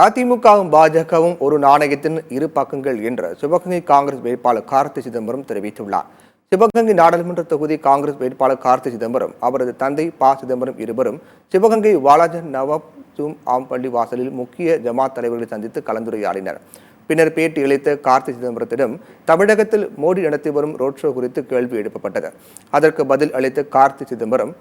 அதிமுகவும் பாஜகவும் ஒரு நாணயத்தின் இரு பக்கங்கள் என்று சிவகங்கை காங்கிரஸ் வேட்பாளர் கார்த்தி சிதம்பரம் தெரிவித்துள்ளார். சிவகங்கை நாடாளுமன்ற தொகுதி காங்கிரஸ் வேட்பாளர் கார்த்தி சிதம்பரம் அவரது தந்தை ப சிதம்பரம் இருவரும் சிவகங்கை வாலாஜன் நவாப் ஜூம் ஆம் பள்ளி வாசலில் முக்கிய ஜமாத் தலைவர்களை சந்தித்து கலந்துரையாடினர். பின்னர் பேட்டியளித்த கார்த்தி சிதம்பரத்திடம் தமிழகத்தில் மோடி நடத்தி வரும் ரோட் ஷோ குறித்து கேள்வி எழுப்பப்பட்டது. அதற்கு பதில் அளித்த கார்த்தி சிதம்பரம்,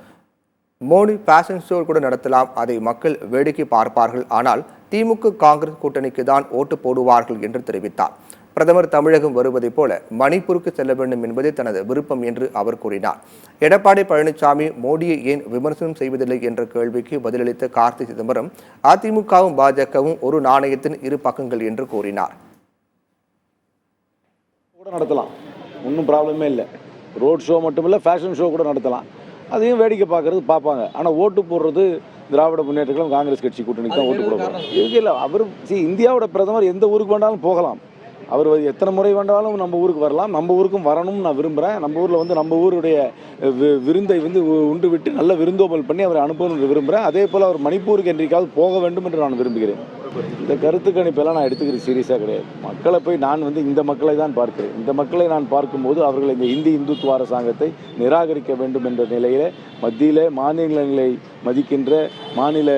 மோடி பேஷன் ஷோ கூட நடத்தலாம், அதை மக்கள் வேடிக்கை பார்ப்பார்கள், ஆனால் திமுக காங்கிரஸ் கூட்டணிக்கு தான் ஓட்டு போடுவார்கள் என்று தெரிவித்தார். பிரதமர் தமிழகம் வருவதைப் போல மணிப்பூருக்கு செல்ல வேண்டும் என்பதே தனது விருப்பம் என்று அவர் கூறினார். எடப்பாடி பழனிசாமி மோடியை ஏன் விமர்சனம் செய்வதில்லை என்ற கேள்விக்கு பதிலளித்த கார்த்தி சிதம்பரம், அதிமுகவும் பாஜகவும் ஒரு நாணயத்தின் இரு பக்கங்கள் என்று கூறினார். கூட நடத்தலாம், ஒன்றும் ப்ராப்ளமே இல்லை. ரோட் ஷோ மட்டும் இல்லை, ஃபேஷன் ஷோ கூட நடத்தலாம். அதையும் வேடிக்கை பார்ப்பாங்க. ஆனால் ஓட்டு போடுறது திராவிட முன்னேற்ற கழகம் காங்கிரஸ் கட்சி கூட்டணிக்கு தான் ஓட்டு போடுவாங்க. இதுக்கு இல்லை, அவர் இந்தியாவோட பிரதமர் எந்த ஊருக்கு வேண்டாலும் போகலாம். அவர் எத்தனை முறை வேண்டாலும் நம்ம ஊருக்கு வரலாம். நம்ம ஊருக்கும் வரணும்னு நான் விரும்புகிறேன். நம்ம ஊரில் நம்ம ஊருடைய விருந்தை உண்டு விட்டு நல்ல விருந்தோம்பல் பண்ணி அவரை அனுப்பணும்னு விரும்புகிறேன். அதே போல் அவர் மணிப்பூருக்கு என்றைக்காவது போக வேண்டும் என்று நான் விரும்புகிறேன். இந்த கருத்து கணிப்பெல்லாம் நான் எடுத்துக்கிறது சீரியஸாக கிடையாது. மக்களை போய் நான் இந்த மக்களை தான் பார்க்கிறேன். இந்த மக்களை நான் பார்க்கும்போது அவர்கள் இந்த இந்துத்துவ அரசாங்கத்தை நிராகரிக்க வேண்டும் என்ற நிலையில் மத்தியில் மாநிலங்களை மதிக்கின்ற, மாநில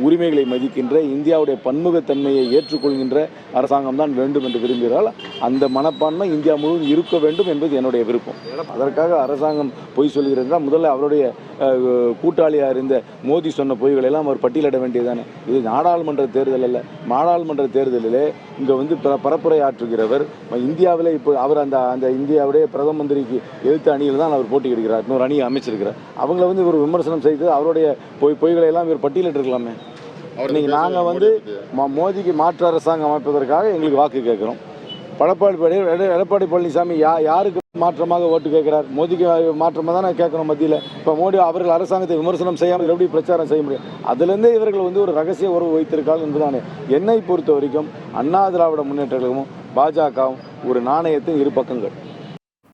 உரிமைகளை மதிக்கின்ற, இந்தியாவுடைய பன்முகத்தன்மையை ஏற்றுக்கொள்கின்ற அரசாங்கம் தான் வேண்டும் என்று விரும்புகிறால் அந்த மனப்பான்மை இந்தியா முழுவதும் இருக்க வேண்டும் என்பது என்னுடைய விருப்பம். அதற்காக அரசாங்கம் பொய் சொல்கிறது. முதல்ல அவருடைய கூட்டாளியாக இருந்த மோடி சொன்ன பொய்களை எல்லாம் அவர் பட்டியலிட வேண்டியதானே. இது நாடாளுமன்ற தேர்தல் அல்ல. நாடாளுமன்ற தேர்தலிலே இங்கே பரப்புரை ஆற்றுகிறவர் இந்தியாவில் இப்போ அவர் அந்த இந்தியாவுடைய பிரதம மந்திரிக்கு எதிர்த்த அணியில் தான் அவர் போட்டியிடுகிறார். இன்னொரு அணியை அமைச்சிருக்கிறார். அவங்கள இவர் விமர்சனம் செய்து அவருடைய பொய்களை எல்லாம் இவர் பட்டியலிட்டிருக்கலாமே. இன்னைக்கு நாங்கள் மோடிக்கு மாற்று அரசாங்கம் அமைப்பதற்காக எங்களுக்கு வாக்கு கேட்குறோம். எடப்பாடி பழனிசாமி யாருக்கு மாற்றமாக ஓட்டு கேட்கிறார்? மோடிக்கு மாற்றமாக தானே கேட்கணும் மத்தியில். இப்போ மோடி அவர்கள் அரசாங்கத்தை விமர்சனம் செய்யாமல் எப்படி பிரச்சாரம் செய்ய முடியும்? அதுலேருந்தே இவர்கள் ஒரு ரகசிய உறவு வைத்திருக்கார்கள் என்பதுதானே. என்னை பொறுத்த வரைக்கும் அண்ணா திராவிட முன்னேற்ற கழகமும் பாஜகவும் ஒரு நாணயத்தின் இரு பக்கங்கள்.